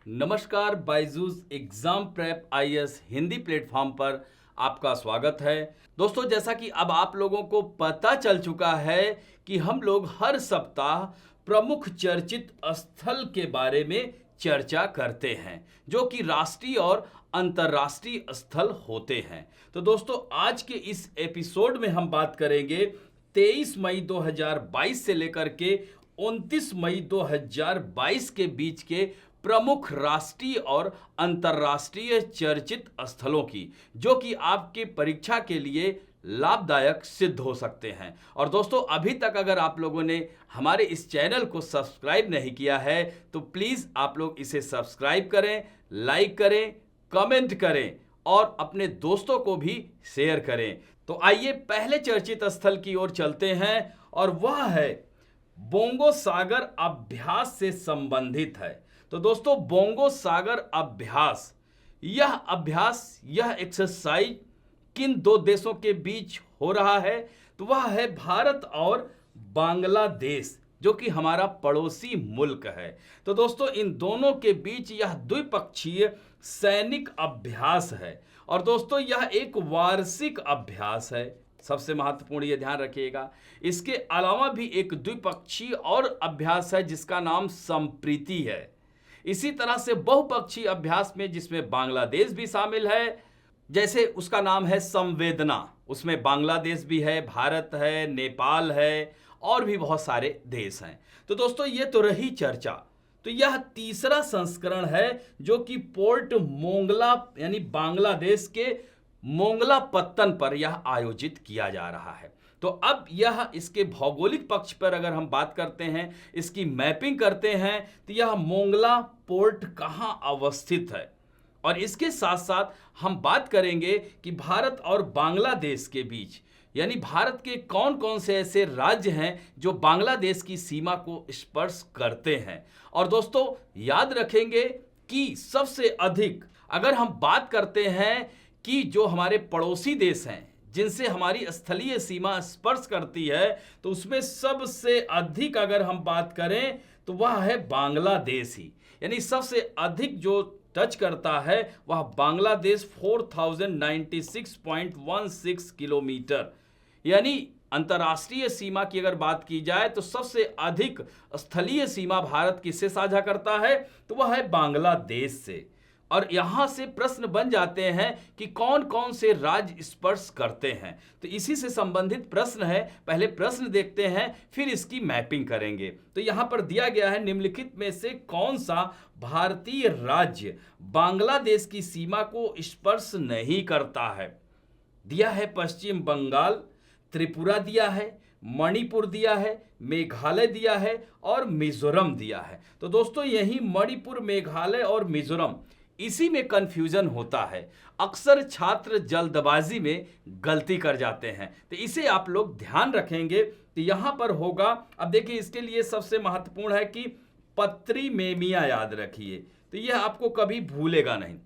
नमस्कार, Byju's exam prep IAS Hindi platform पर आपका स्वागत है। दोस्तों, जैसा कि अब आप लोगों को पता चल चुका है कि हम लोग हर सप्ताह प्रमुख चर्चित स्थल के बारे में चर्चा करते हैं, जो कि राष्ट्रीय और अंतर्राष्ट्रीय स्थल होते हैं। तो दोस्तों, आज के इस एपिसोड में हम बात करेंगे 23 मई 2022 से लेकर के 29 मई 2022 के बीच के प्रमुख राष्ट्रीय और अंतर्राष्ट्रीय चर्चित स्थलों की, जो कि आपके परीक्षा के लिए लाभदायक सिद्ध हो सकते हैं। और दोस्तों, अभी तक अगर आप लोगों ने हमारे इस चैनल को सब्सक्राइब नहीं किया है तो प्लीज़ आप लोग इसे सब्सक्राइब करें, लाइक करें, कमेंट करें और अपने दोस्तों को भी शेयर करें। तो आइए पहले चर्चित स्थल की ओर चलते हैं और वह है बोंगो सागर अभ्यास से संबंधित है। तो दोस्तों, बोंगो सागर अभ्यास, यह एक्सरसाइज किन दो देशों के बीच हो रहा है? तो वह है भारत और बांग्लादेश, जो कि हमारा पड़ोसी मुल्क है। तो दोस्तों, इन दोनों के बीच यह द्विपक्षीय सैनिक अभ्यास है और दोस्तों यह एक वार्षिक अभ्यास है। सबसे महत्वपूर्ण ये ध्यान रखिएगा। इसके अलावा भी एक द्विपक्षीय और अभ्यास है जिसका नाम संप्रीति है। इसी तरह से बहुपक्षीय अभ्यास में, जिसमें बांग्लादेश भी शामिल है, जैसे उसका नाम है संवेदना, उसमें बांग्लादेश भी है, भारत है, नेपाल है और भी बहुत सारे देश हैं। तो दोस्तों, ये तो रही चर्चा। तो यह तीसरा संस्करण है जो कि पोर्ट मोंगला यानी बांग्लादेश के मोंगला पत्तन पर यह आयोजित किया जा रहा है। तो अब यह इसके भौगोलिक पक्ष पर अगर हम बात करते हैं, इसकी मैपिंग करते हैं, तो यह मोंगला पोर्ट कहां अवस्थित है। और इसके साथ साथ हम बात करेंगे कि भारत और बांग्लादेश के बीच, यानी भारत के कौन कौन से ऐसे राज्य हैं जो बांग्लादेश की सीमा को स्पर्श करते हैं। और दोस्तों, याद रखेंगे कि सबसे अधिक अगर हम बात करते हैं कि जो हमारे पड़ोसी देश हैं जिनसे हमारी स्थलीय सीमा स्पर्श करती है, तो उसमें सबसे अधिक अगर हम बात करें तो वह है बांग्लादेश ही। यानी सबसे अधिक जो टच करता है वह बांग्लादेश 4096.16 किलोमीटर, यानी अंतर्राष्ट्रीय सीमा की अगर बात की जाए तो सबसे अधिक स्थलीय सीमा भारत किससे साझा करता है? तो वह है बांग्लादेश से। और यहां से प्रश्न बन जाते हैं कि कौन कौन से राज्य स्पर्श करते हैं। तो इसी से संबंधित प्रश्न है। पहले प्रश्न देखते हैं, फिर इसकी मैपिंग करेंगे। तो यहां पर दिया गया है, निम्नलिखित में से कौन सा भारतीय राज्य बांग्लादेश की सीमा को स्पर्श नहीं करता है? दिया है पश्चिम बंगाल, त्रिपुरा दिया है, मणिपुर दिया है, मेघालय दिया है और मिजोरम दिया है। तो दोस्तों, यही मणिपुर, मेघालय और मिजोरम, इसी में कंफ्यूजन होता है। अक्सर छात्र जल्दबाजी में गलती कर जाते हैं, तो इसे आप लोग ध्यान रखेंगे। तो यहां पर होगा, अब देखिए इसके लिए सबसे महत्वपूर्ण है कि पत्री मेमिया याद रखिए, तो यह आपको कभी भूलेगा नहीं।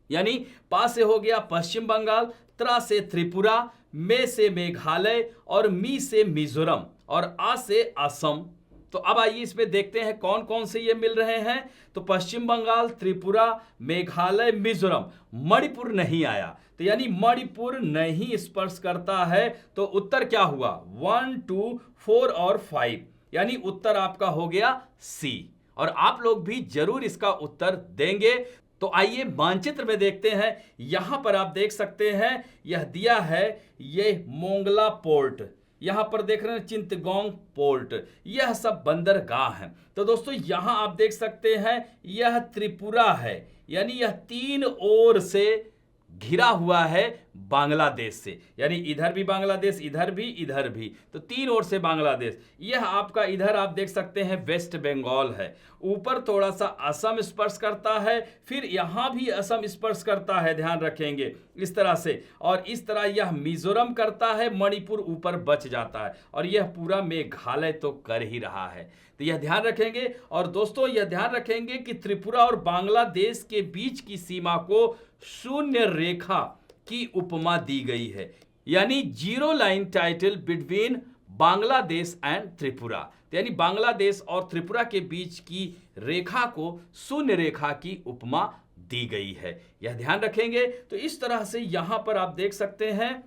यानी पा से हो गया पश्चिम बंगाल, त्रा से त्रिपुरा, मे से मेघालय और मी से मिजोरम और आ से असम। तो अब आइए इसमें देखते हैं कौन कौन से ये मिल रहे हैं। तो पश्चिम बंगाल, त्रिपुरा, मेघालय, मिजोरम, मणिपुर नहीं आया, तो यानी मणिपुर नहीं स्पर्श करता है। तो उत्तर क्या हुआ? 1, 2, 4 और 5, यानी उत्तर आपका हो गया सी। और आप लोग भी जरूर इसका उत्तर देंगे। तो आइए मानचित्र में देखते हैं। यहां पर आप देख सकते हैं, यह दिया है ये मोंगला पोर्ट, यहां पर देख रहे हैं चिंतगोंग पोर्ट, यह सब बंदरगाह हैं। तो दोस्तों, यहां आप देख सकते हैं यह त्रिपुरा है, यानी यह तीन ओर से घिरा हुआ है बांग्लादेश से, यानी इधर भी बांग्लादेश, इधर भी, तो तीन ओर से बांग्लादेश। यह आपका इधर आप देख सकते हैं वेस्ट बंगाल है, ऊपर थोड़ा सा असम स्पर्श करता है, फिर यहां भी असम स्पर्श करता है, ध्यान रखेंगे इस तरह से। और इस तरह यह मिजोरम करता है, मणिपुर ऊपर बच जाता है और यह पूरा मेघालय तो कर ही रहा है। तो यह ध्यान रखेंगे। और दोस्तों, यह ध्यान रखेंगे कि त्रिपुरा और बांग्लादेश के बीच की सीमा को शून्य रेखा की उपमा दी गई है, यानी zero line title between Bangladesh and Tripura. तो यानी बांग्लादेश और त्रिपुरा के बीच की रेखा को शून्य रेखा की उपमा दी गई है। यह ध्यान रखेंगे। तो इस तरह से यहां पर आप देख सकते हैं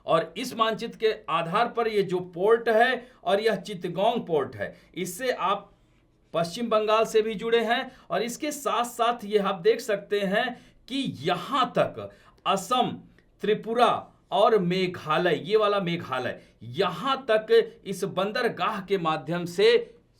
और इस मानचित्र के आधार पर ये जो पोर्ट है और यह चित्तगोंग पोर्ट है, इससे आप पश्चिम बंगाल से भी जुड़े हैं और इसके साथ साथ ये आप देख सकते हैं कि यहां तक असम, त्रिपुरा और मेघालय, ये वाला मेघालय, यहां तक इस बंदरगाह के माध्यम से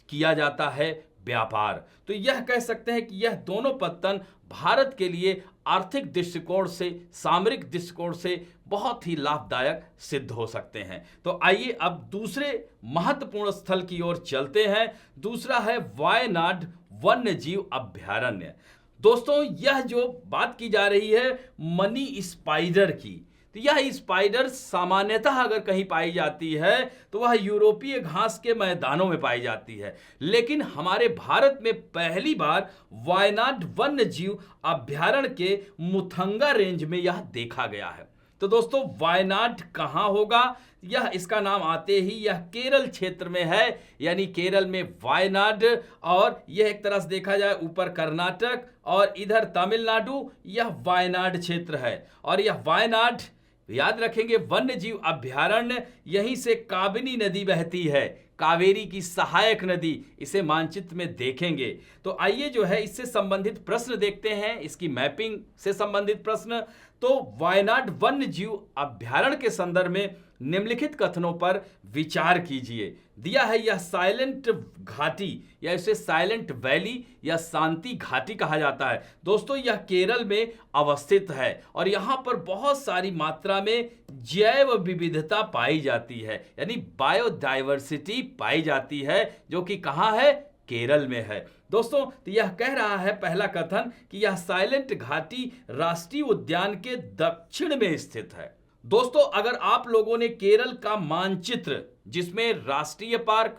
किया जाता है व्यापार। तो यह कह सकते हैं कि यह दोनों पत्तन भारत के लिए आर्थिक दृष्टिकोण से, सामरिक दृष्टिकोण से बहुत ही लाभदायक सिद्ध हो सकते हैं। तो आइए अब दूसरे महत्वपूर्ण स्थल की ओर चलते हैं। दूसरा है वायनाड वन्यजीव अभयारण्य। दोस्तों, यह जो बात की जा रही है मनी स्पाइडर की, तो यह स्पाइडर सामान्यतः अगर कहीं पाई जाती है तो वह यूरोपीय घास के मैदानों में पाई जाती है, लेकिन हमारे भारत में पहली बार वायनाड वन्यजीव अभयारण्य के मुथंगा रेंज में यह देखा गया है। तो दोस्तों, वायनाड कहां होगा? यह इसका नाम आते ही यह केरल क्षेत्र में है, यानी केरल में वायनाड, और यह एक तरह से देखा जाए ऊपर कर्नाटक और इधर तमिलनाडु, यह वायनाड क्षेत्र है। और यह वायनाड, याद रखेंगे, वन्यजीव अभयारण्य, यहीं से काबिनी नदी बहती है, कावेरी की सहायक नदी, इसे मानचित्र में देखेंगे। तो आइए जो है इससे संबंधित प्रश्न देखते हैं, इसकी मैपिंग से संबंधित प्रश्न। तो वायनाड वन्यजीव अभयारण्य के संदर्भ में निम्नलिखित कथनों पर विचार कीजिए। दिया है यह साइलेंट घाटी, या इसे साइलेंट वैली या शांति घाटी कहा जाता है। दोस्तों, यह केरल में अवस्थित है और यहां पर बहुत सारी मात्रा में जैव विविधता पाई जाती है, यानी बायोडाइवर्सिटी पाई जाती है, जो कि कहां है? केरल में है। दोस्तों, तो यह कह रहा है पहला कथन कि यह साइलेंट घाटी राष्ट्रीय उद्यान के दक्षिण में स्थित है। दोस्तों, अगर आप लोगों ने केरल का मानचित्र, जिसमें राष्ट्रीय पार्क,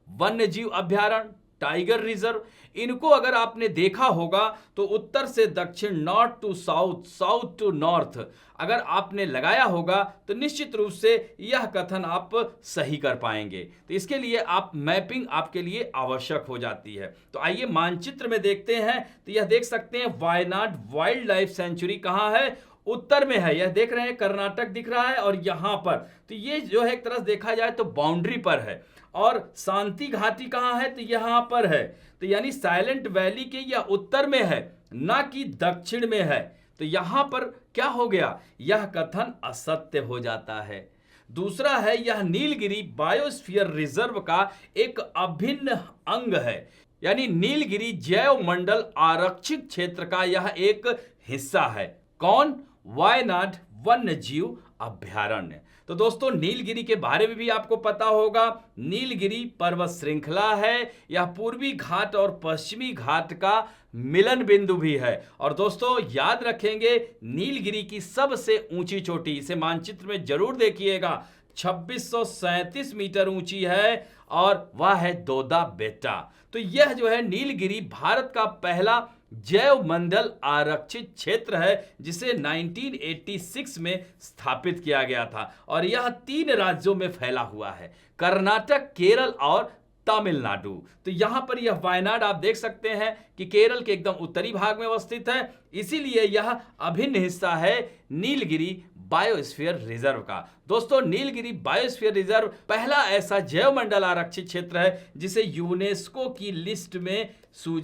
वन्यजीव अभयारण्य, टाइगर रिजर्व, इनको अगर आपने देखा होगा तो उत्तर से दक्षिण, north to south, south to north, अगर आपने लगाया होगा तो निश्चित रूप से यह कथन आप सही कर पाएंगे। तो इसके लिए आप मैपिंग आपके लिए आवश्यक हो जाती है। तो आइए मानचित्र में देखते हैं। तो यह देख सकते हैं वायनाड वाइल्ड लाइफ सेंचुरी कहां है? उत्तर में है। यह देख रहे हैं कर्नाटक दिख रहा है और यहां पर, तो ये जो है एक तरह से देखा जाए तो बाउंड्री पर है। और शांति घाटी कहां है? तो यहां पर है। तो यानी साइलेंट वैली के यह उत्तर में है, ना कि दक्षिण में है। तो यहां पर क्या हो गया? यह कथन असत्य हो जाता है। दूसरा है यह नीलगिरी बायोस्फीयर रिजर्व का एक अभिन्न अंग है, यानी नीलगिरी जैव मंडल आरक्षित क्षेत्र का यह एक हिस्सा है। कौन? वायनाड वन्यजीव अभयारण्य। तो दोस्तों, नीलगिरी के बारे में भी आपको पता होगा। नीलगिरी पर्वत श्रृंखला है, यह पूर्वी घाट और पश्चिमी घाट का मिलन बिंदु भी है। और दोस्तों, याद रखेंगे नीलगिरी की सबसे ऊंची चोटी, इसे मानचित्र में जरूर देखिएगा, 2637 मीटर ऊंची है और वह है दोदा बेटा। तो यह जो है नीलगिरी भारत का पहला जैव मंडल आरक्षित क्षेत्र है, जिसे 1986 में स्थापित किया गया था और यह 3 राज्यों में फैला हुआ है, कर्नाटक, केरल और तमिलनाडु। तो यहां पर यह वायनाड आप देख सकते हैं कि केरल के एकदम उत्तरी भाग में अवस्थित है, इसीलिए यह अभिन्न हिस्सा है नीलगिरी बायोस्फीयर रिजर्व का। दोस्तों, नीलगिरी बायोस्फीयर रिजर्व पहला ऐसा जैव मंडल आरक्षित क्षेत्र है जिसे यूनेस्को की लिस्ट में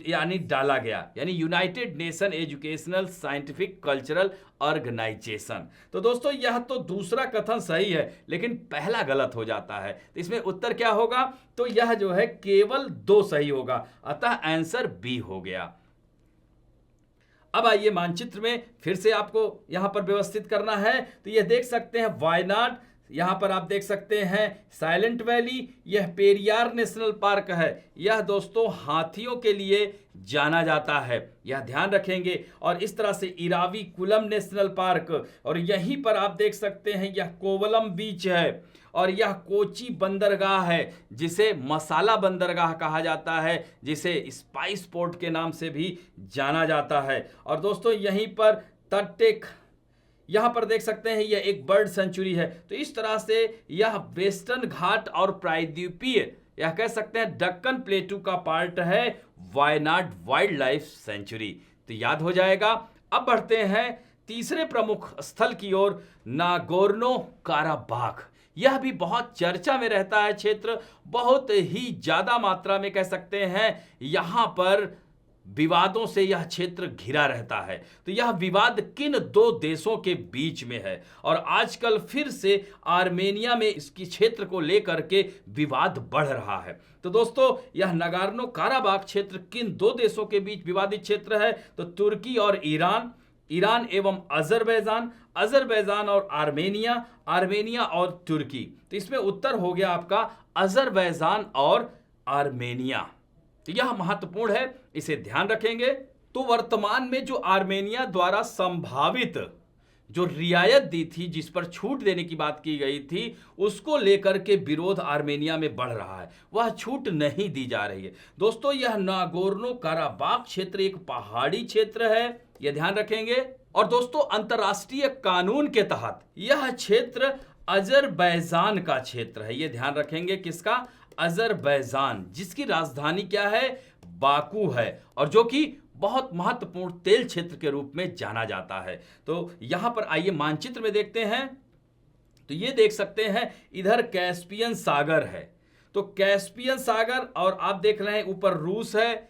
यानी डाला गया, यानी United Nation Educational Scientific Cultural Organisation. तो दोस्तों, यह तो दूसरा कथन सही है, लेकिन पहला गलत हो जाता है। तो इसमें उत्तर क्या होगा? तो यह जो है केवल 2 सही होगा, अतः आंसर बी हो गया। अब आइए मानचित्र में फिर से आपको यहां पर व्यवस्थित करना है। तो यह देख सकते हैं वायनाड, यहां पर आप देख सकते हैं साइलेंट वैली, यह पेरियार नेशनल पार्क है। यह दोस्तों हाथियों के लिए जाना जाता है, यह ध्यान रखेंगे। और इस तरह से इराविकुलम नेशनल पार्क, और यहीं पर आप देख सकते हैं यह कोवलम बीच है और यह कोची बंदरगाह है, जिसे मसाला बंदरगाह कहा जाता है, जिसे स्पाइस पोर्ट के नाम से भी जाना जाता है। और दोस्तों, यहीं पर तटेक, यहां पर देख सकते हैं यह एक बर्ड सेंचुरी है। तो इस तरह से यह वेस्टर्न घाट और प्रायद्वीपीय या कह सकते हैं दक्कन प्लेटू का पार्ट है वायनाड वाइल्ड लाइफ सेंचुरी। तो याद हो जाएगा। अब बढ़ते हैं तीसरे प्रमुख स्थल की ओर, नागोर्नो काराबाख। यह भी बहुत चर्चा में रहता है क्षेत्र, बहुत ही ज्यादा मात्रा में कह सकते हैं यहां पर विवादों से यह क्षेत्र घिरा रहता है। तो यह विवाद किन दो देशों के बीच में है, और आजकल फिर से आर्मेनिया में इसकी क्षेत्र को लेकर के विवाद बढ़ रहा है। तो दोस्तों, यह नगार्नो काराबाख क्षेत्र किन दो देशों के बीच विवादित क्षेत्र है? तो तुर्की और ईरान, ईरान एवं अजरबैजान, अजरबैजान और आर्मेनिया, आर्मेनिया और तुर्की। तो इसमें उत्तर हो गया आपका अजरबैजान और आर्मेनिया। तो यह महत्वपूर्ण है, इसे ध्यान रखेंगे। तो वर्तमान में जो आर्मेनिया द्वारा संभावित जो रियायत दी थी, जिस पर छूट देने की बात की गई थी, उसको लेकर के विरोध आर्मेनिया में बढ़ रहा है। वह छूट नहीं दी जा रही है। दोस्तों, यह नागोर्नो काराबाख क्षेत्र एक पहाड़ी क्षेत्र है, यह ध्यान रखेंगे। और दोस्तों, अंतर्राष्ट्रीय कानून के तहत यह क्षेत्र अजरबैजान का क्षेत्र है, यह ध्यान रखेंगे। किसका? अजरबैजान, जिसकी राजधानी क्या है? बाकू है, और जो कि बहुत महत्वपूर्ण तेल क्षेत्र के रूप में जाना जाता है। तो यहां पर आइए मानचित्र में देखते हैं। तो ये देख सकते हैं इधर कैस्पियन सागर है, तो कैस्पियन सागर, और आप देख रहे हैं ऊपर रूस है,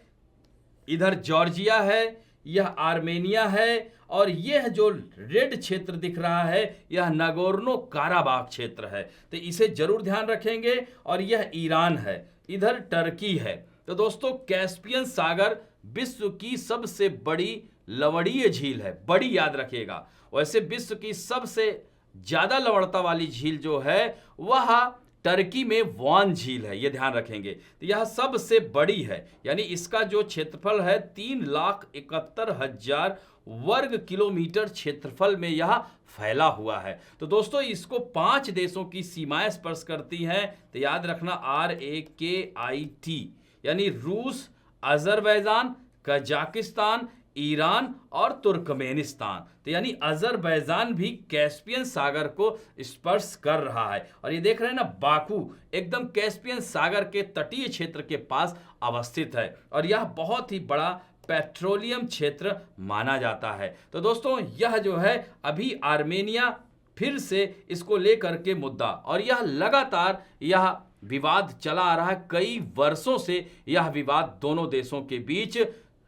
इधर जॉर्जिया है, यह आर्मेनिया है, और यह जो रेड क्षेत्र दिख रहा है यह नागोर्नो काराबाख क्षेत्र है। तो इसे जरूर ध्यान रखेंगे। और यह ईरान है, इधर टर्की है। तो दोस्तों, कैस्पियन सागर विश्व की सबसे बड़ी लवणीय झील है, बड़ी याद रखिएगा। वैसे विश्व की सबसे ज्यादा लवणता वाली झील जो है वह टर्की में वान झील है, यह ध्यान रखेंगे। तो यह सबसे बड़ी है, यानी इसका जो क्षेत्रफल है 3,71,000 वर्ग किलोमीटर क्षेत्रफल में यह फैला हुआ है। तो दोस्तों, इसको 5 देशों की सीमाएं स्पर्श करती हैं। तो याद रखना RAKIT, यानी रूस, अजरबैजान, कजाकिस्तान, ईरान और तुर्कमेनिस्तान। तो यानी अजरबैजान भी कैस्पियन सागर को स्पर्श कर रहा है। और ये देख रहे हैं ना, बाकू एकदम कैस्पियन सागर के तटीय क्षेत्र के पास अवस्थित है, और यह बहुत ही बड़ा पेट्रोलियम क्षेत्र माना जाता है। तो दोस्तों, यह जो है अभी आर्मेनिया फिर से इसको लेकर के मुद्दा, और यह लगातार यह विवाद चला आ रहा है, कई वर्षों से यह विवाद दोनों देशों के बीच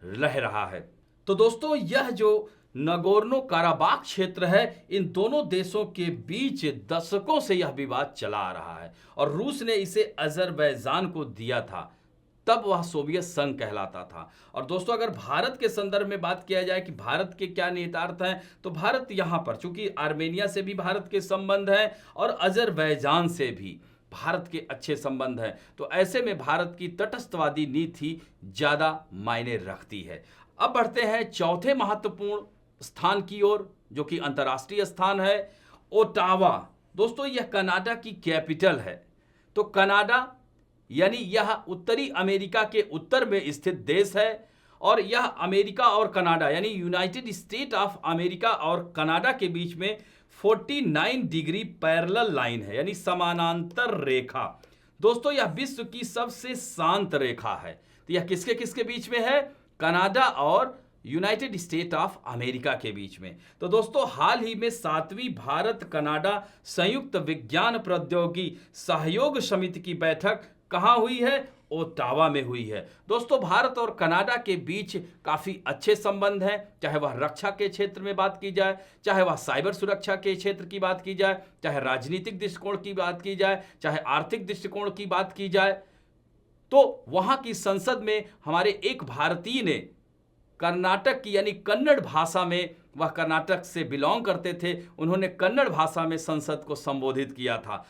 रह रहा है। तो दोस्तों, यह जो नगोर्नो काराबाख क्षेत्र है, इन दोनों देशों के बीच दशकों से यह विवाद चला आ रहा है, और रूस ने इसे अजरबैजान को दिया था, तब वह सोवियत संघ कहलाता था। और दोस्तों, अगर भारत के संदर्भ में बात किया जाए कि भारत के क्या निहितार्थ हैं, तो भारत यहां पर, चूंकि आर्मेनिया से भी भारत के संबंध हैं और अजरबैजान से भी भारत के अच्छे संबंध हैं, तो ऐसे में भारत की तटस्थवादी नीति ज्यादा मायने रखती है। अब बढ़ते हैं चौथे महत्वपूर्ण स्थान की ओर, जो कि अंतर्राष्ट्रीय स्थान है, ओटावा। दोस्तों, यह कनाडा की कैपिटल है। तो कनाडा यानी यह उत्तरी अमेरिका के उत्तर में स्थित देश है, और यह अमेरिका और कनाडा यानी यूनाइटेड स्टेट ऑफ अमेरिका और कनाडा के बीच में 49 डिग्री पैरेलल लाइन है, यानी समानांतर रेखा। दोस्तों, यह विश्व की सबसे शांत रेखा है। तो यह किसके किसके बीच में है? कनाडा और यूनाइटेड स्टेट ऑफ अमेरिका के बीच में। तो दोस्तों, हाल ही में 7वीं भारत कनाडा संयुक्त विज्ञान प्रौद्योगिकी सहयोग समिति की बैठक कहां हुई है? ओटावा में हुई है। दोस्तों, भारत और कनाडा के बीच काफी अच्छे संबंध हैं, चाहे वह रक्षा के क्षेत्र में बात की जाए, चाहे वह साइबर सुरक्षा के क्षेत्र की बात की जाए, चाहे राजनीतिक दृष्टिकोण की बात की जाए, चाहे आर्थिक दृष्टिकोण की बात की जाए। तो वहां की संसद में हमारे एक भारतीय ने कर्नाटक की यानी कन्नड़ भाषा में, वह कर्नाटक से बिलोंग करते थे, उन्होंने कन्नड़ भाषा में संसद को संबोधित किया था।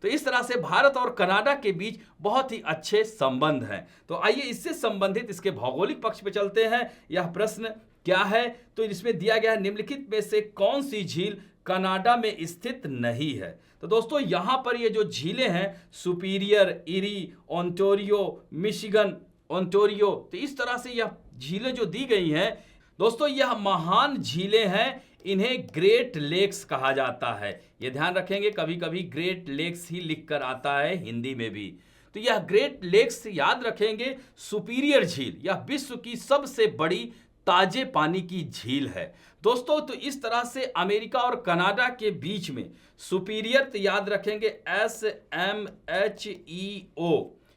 तो इस तरह से भारत और कनाडा के बीच बहुत ही अच्छे संबंध हैं। तो आइए इससे संबंधित इसके भौगोलिक पक्ष पे चलते हैं। यह प्रश्न क्या है? तो इसमें दिया गया है, निम्नलिखित में से कौन सी झील कनाडा में स्थित नहीं है? तो दोस्तों, यहां पर ये जो झीलें हैं, superior, eri, Ontario, Michigan, Ontario, तो इस तरह से यह झीलें जो दी गई हैं, दोस्तों यह महान झीलें हैं, इन्हें ग्रेट लेक्स कहा जाता है। यह ध्यान रखेंगे, कभी कभी ग्रेट लेक्स ही लिखकर आता है हिंदी में भी। तो यह ग्रेट लेक्स याद रखेंगे सुपीरियर झील, यह विश्व की सबसे बड़ी ताजे पानी की झील है दोस्तों। तो इस तरह से अमेरिका और कनाडा के बीच में सुपीरियर तो याद रखेंगे SMHEO,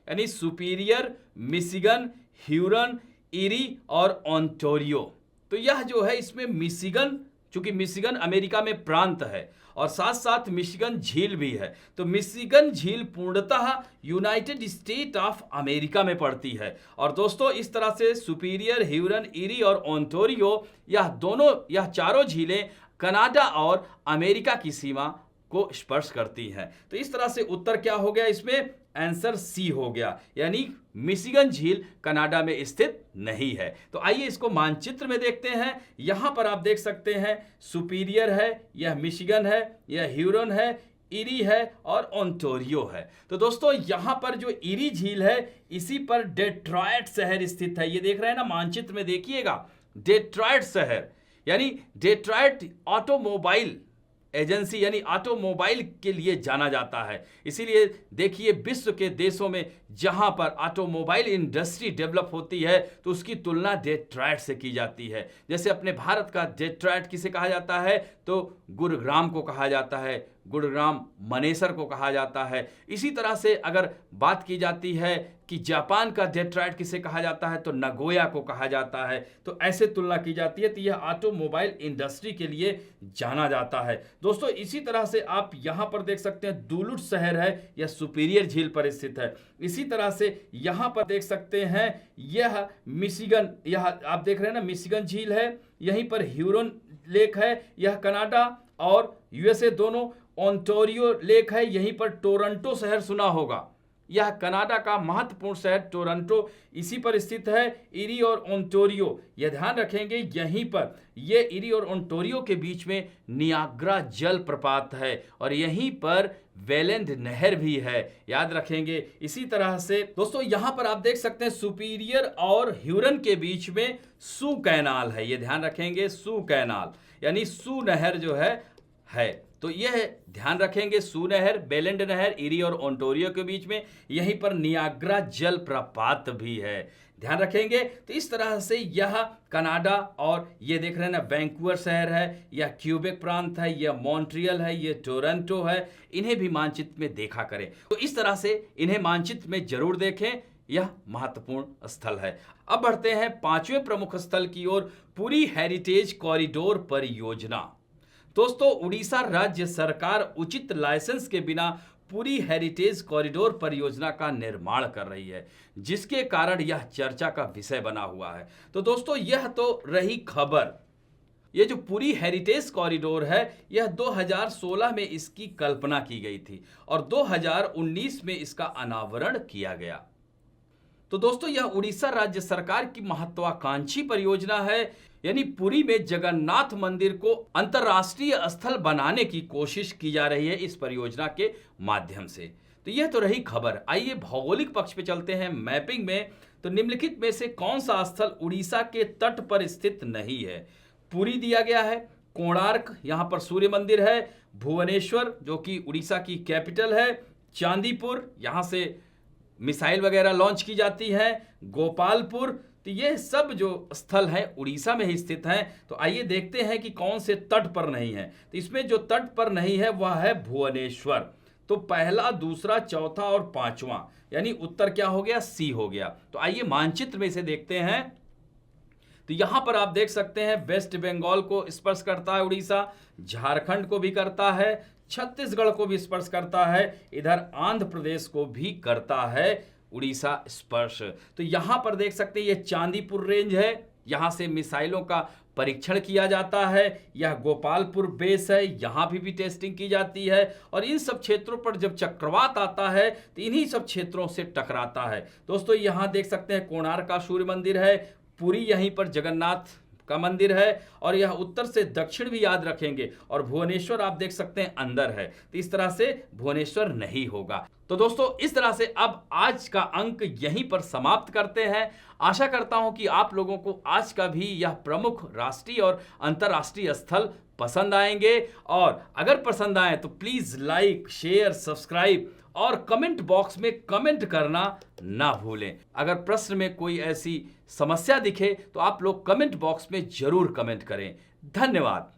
यानी सुपीरियर, मिशिगन, ह्यूरन, इरी और ओंटारियो। तो यह जो है इसमें मिशिगन, चूंकि मिशिगन अमेरिका में प्रांत है और साथ साथ मिशिगन झील भी है, तो मिशिगन झील पूर्णतः यूनाइटेड स्टेट ऑफ अमेरिका में पड़ती है। और दोस्तों इस तरह से सुपीरियर, ह्यूरन, इरी और ओंटारियो यह चारों झीलें कनाडा और अमेरिका की सीमा को स्पर्श करती हैं। तो इस तरह से उत्तर क्या हो गया इसमें? आंसर सी हो गया, यानी मिशिगन झील कनाडा में स्थित नहीं है। तो आइए इसको मानचित्र में देखते हैं। यहां पर आप देख सकते हैं सुपीरियर है, यह मिशिगन है, यह ह्यूरन है, इरी है और ओंटारियो है। तो दोस्तों यहां पर जो इरी झील है इसी पर डेट्रॉयट शहर स्थित है। ये देख रहे हैं ना, मानचित्र में देखिएगा, डेट्रॉयट शहर, यानी डेट्रॉयट ऑटोमोबाइल एजेंसी यानी ऑटोमोबाइल के लिए जाना जाता है। इसीलिए देखिए विश्व के देशों में जहां पर ऑटोमोबाइल इंडस्ट्री डेवलप होती है तो उसकी तुलना डेट्रॉयट से की जाती है। जैसे अपने भारत का डेट्रॉयट किसे कहा जाता है? तो गुरुग्राम को कहा जाता है, गुरुग्राम मनेसर को कहा जाता है। इसी तरह से अगर बात की जाती है कि जापान का डेट्रॉयट किसे कहा जाता है, तो नगोया को कहा जाता है। तो ऐसे तुलना की जाती है। तो यह ऑटोमोबाइल इंडस्ट्री के लिए जाना जाता है दोस्तों। इसी तरह से आप यहां पर देख सकते हैं डुलुथ शहर है, यह सुपीरियर झील पर स्थित है। इसी तरह से यहां पर देख सकते हैं यह मिशिगन, यह आप देख रहे हैं ना, मिशिगन झील है। यहीं पर ह्यूरन लेक है, यह कनाडा और यूएसए दोनों। ओंटारियो लेक है, यहीं पर टोरंटो शहर सुना होगा, यह कनाडा का महत्वपूर्ण शहर टोरंटो इसी पर स्थित है। इरी और ओंटारियो, यह ध्यान रखेंगे यहीं पर ये इरी और ओंटारियो के बीच में नियाग्रा जल प्रपात है और यहीं पर वेलेंड नहर भी है, याद रखेंगे। इसी तरह से दोस्तों यहां पर आप देख सकते हैं सुपीरियर और ह्यूरन के बीच में सू कैनाल है, ये ध्यान रखेंगे, सू कैनाल यानी सू नहर जो है। तो यह ध्यान रखेंगे, सू नहर, बेलेंड नहर, इरी और ओंटारियो के बीच में, यहीं पर नियाग्रा जल प्रपात भी है, ध्यान रखेंगे। तो इस तरह से यह कनाडा और ये देख रहे हैं ना वैंकूवर शहर है, यह क्यूबेक प्रांत है, यह मॉन्ट्रियल है, यह टोरंटो है। इन्हें भी मानचित्र में देखा करें। तो इस तरह से इन्हें मानचित्र में जरूर देखें, यह महत्वपूर्ण स्थल है। अब बढ़ते हैं पांचवें प्रमुख स्थल की ओर, पुरी हेरिटेज कॉरिडोर परियोजना। दोस्तों उड़ीसा राज्य सरकार उचित लाइसेंस के बिना पुरी हेरिटेज कॉरिडोर परियोजना का निर्माण कर रही है, जिसके कारण यह चर्चा का विषय बना हुआ है। तो दोस्तों यह तो रही खबर। ये जो पुरी हेरिटेज कॉरिडोर है यह 2016 में इसकी कल्पना की गई थी और 2019 में इसका अनावरण किया गया। तो दोस्तों यह उड़ीसा राज्य सरकार की महत्वाकांक्षी परियोजना है, यानी पुरी में जगन्नाथ मंदिर को अंतर्राष्ट्रीय स्थल बनाने की कोशिश की जा रही है इस परियोजना के माध्यम से। तो यह तो रही खबर। आइए भौगोलिक पक्ष पे चलते हैं, मैपिंग में। तो निम्नलिखित में से कौन सा स्थल उड़ीसा के तट पर स्थित नहीं है? पुरी दिया गया है, कोणार्क यहाँ पर सूर्य मंदिर है, भुवनेश्वर जो कि उड़ीसा की कैपिटल है, चांदीपुर यहाँ से मिसाइल वगैरह लॉन्च की जाती है, गोपालपुर। तो ये सब जो स्थल हैं उड़ीसा में ही स्थित हैं। तो आइए देखते हैं कि कौन से तट पर नहीं है। तो इसमें जो तट पर नहीं है वह है भुवनेश्वर। तो पहला, दूसरा, चौथा और पांचवा, यानी उत्तर क्या हो गया? सी हो गया। तो आइए मानचित्र में इसे देखते हैं। तो यहां पर आप देख सकते हैं वेस्ट बंगाल को स्पर्श करता है उड़ीसा, झारखंड को भी करता है, छत्तीसगढ़ को भी स्पर्श करता है, इधर आंध्र प्रदेश को भी करता है उड़ीसा स्पर्श। तो यहां पर देख सकते हैं ये चांदीपुर रेंज है, यहां से मिसाइलों का परीक्षण किया जाता है। यह गोपालपुर बेस है, यहां भी टेस्टिंग की जाती है और इन सब क्षेत्रों पर जब चक्रवात आता है तो इन्हीं सब क्षेत्रों से टकराता है। दोस्तों यहां देख सकते हैं कोणार्क का सूर्य मंदिर है, पुरी यहीं पर जगन्नाथ का मंदिर है और यह उत्तर से दक्षिण भी याद रखेंगे और भुवनेश्वर आप देख सकते हैं अंदर है। तो इस तरह से भुवनेश्वर नहीं होगा। तो दोस्तों इस तरह से अब आज का अंक यहीं पर समाप्त करते हैं। आशा करता हूं कि आप लोगों को आज का भी यह प्रमुख राष्ट्रीय और अंतर्राष्ट्रीय स्थल पसंद आएंगे, और अगर पसंद आए तो प्लीज लाइक, शेयर, सब्सक्राइब और कमेंट बॉक्स में कमेंट करना ना भूलें। अगर प्रश्न में कोई ऐसी समस्या दिखे तो आप लोग कमेंट बॉक्स में जरूर कमेंट करें। धन्यवाद।